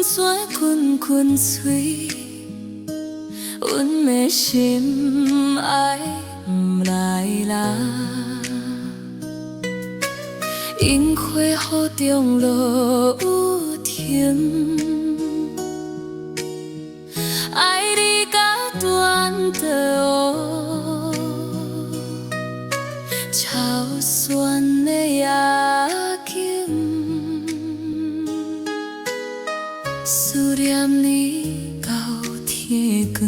山滚滚水，阮的心爱不来啦。樱花雨中落有停，爱你到断倒，超酸的夜景，思念你到天光。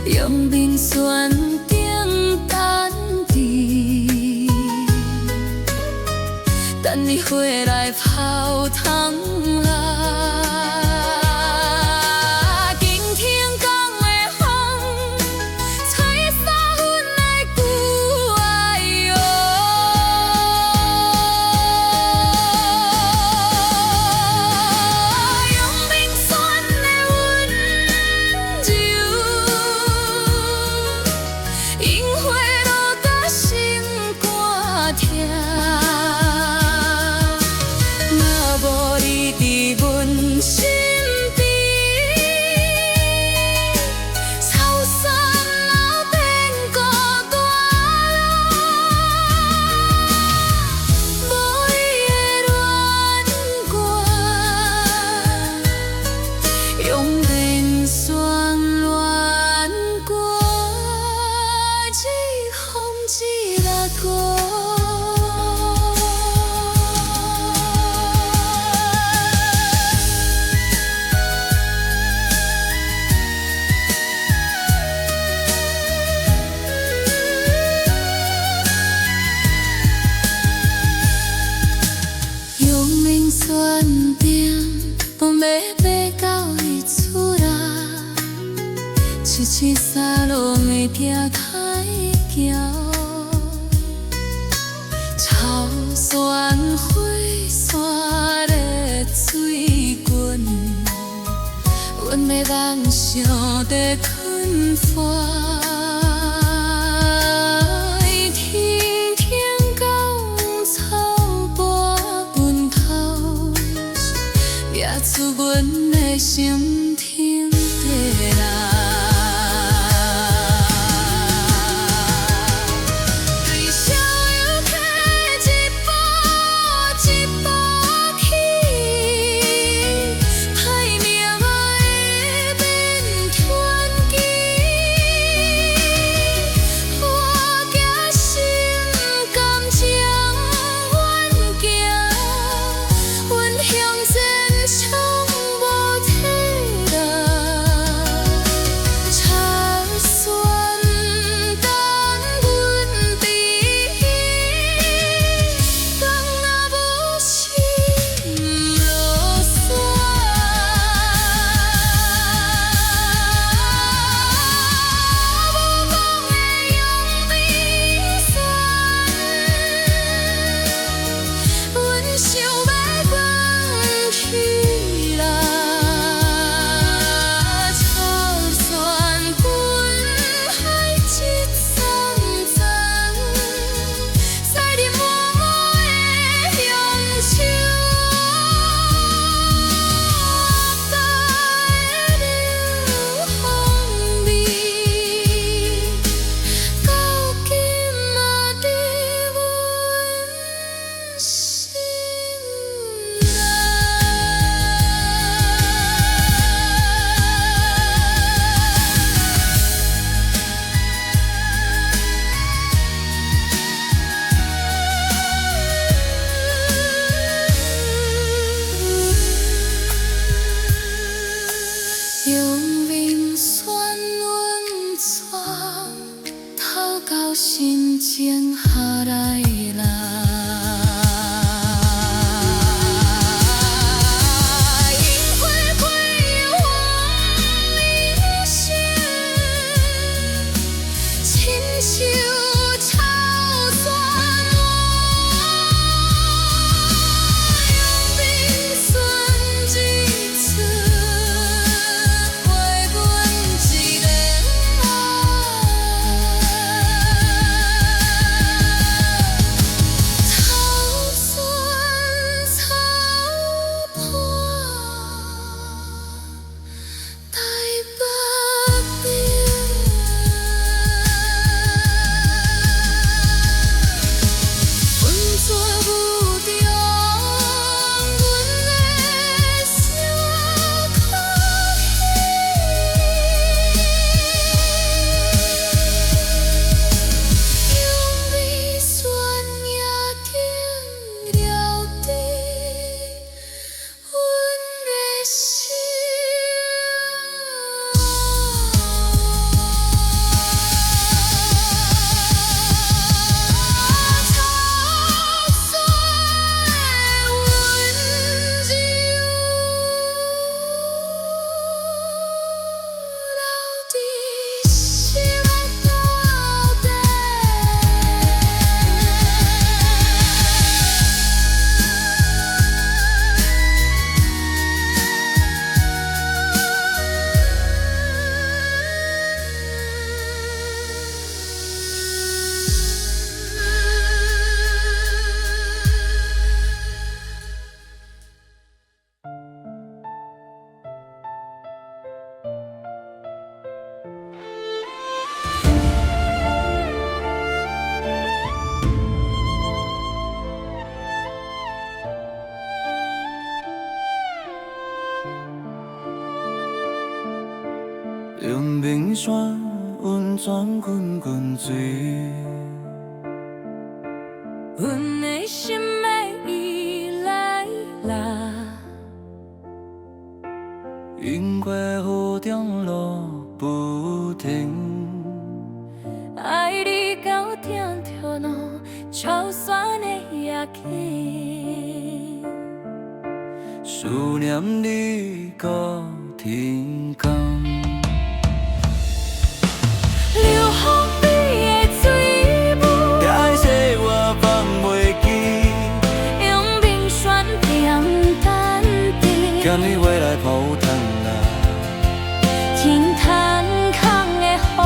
阳明山顶等你回来泡汤啦。今天讲的风，吹散阮的旧爱哟。阳明山的温柔。樱花落甲心肝疼，若无你伫阮身边，草山老变孤单啦。无伊的恋歌，用面霜恋歌。一风一浪过，阳明山顶，我要爬到伊厝啦，七七三路的行台桥，草山火山的水滚，阮要梦想在困花。天天到草坡分头，抓出阮的心痛地啦。冰山温泉滚滚水，阮的心要依来啦。因过雨中路不停，爱你到点条路，超酸的夜景。思念你到天光。流风比的水雾，也爱说我放袂记，用冰霜平淡地，今日回来泡汤啊，轻叹空的风，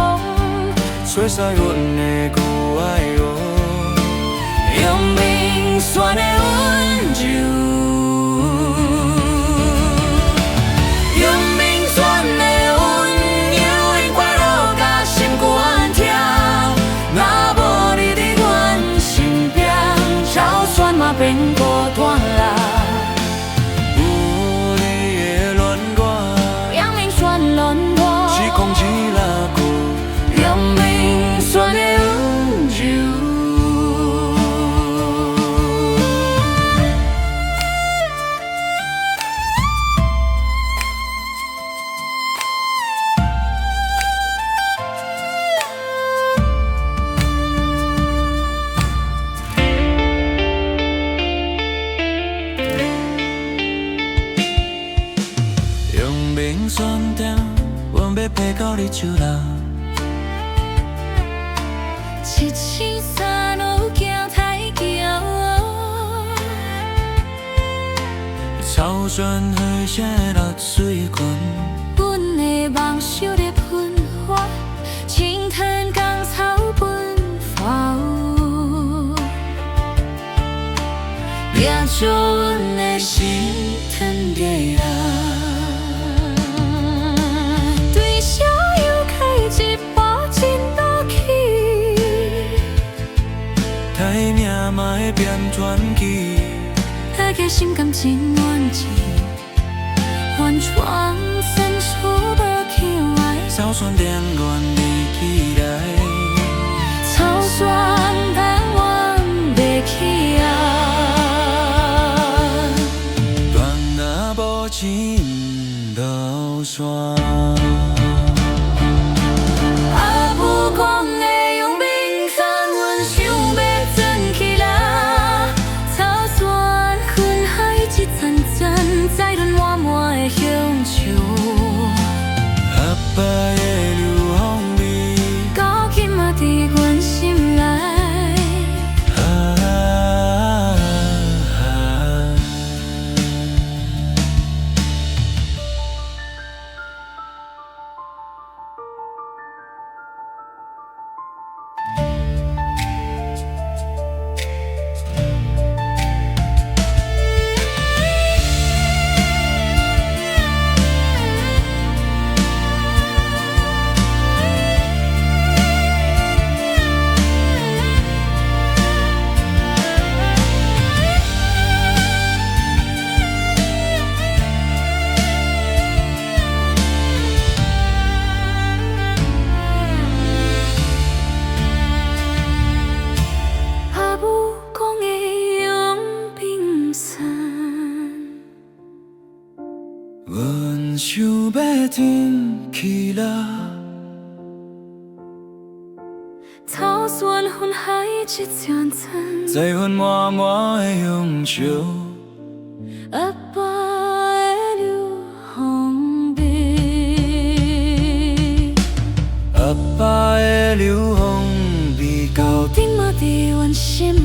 吹散阮的旧爱哦，用冰霜的温柔。变孤单啦，有你的恋我，阳明山恋我，是空气拉苦，阳明山的温柔。冰酸甜，阮要爬到你手啦。一起山路行太骄傲，草原海声落水群，阮的梦想在喷发，青藤江草奔浮，也祝阮的心疼地啦。太命嘛会变传奇，大家心甘情愿去，完全伸出无去爱。草酸田愿你起来，草酸田愿袂起来，断那无情路线。在阮满满的乡愁，阿爸的流风味，到今嘛伫阮心内。阮想要天起啦，草原云海一阵阵，在阮满满的乡愁。阿爸的流风味，阿爸的流风味，到底嘛伫阮心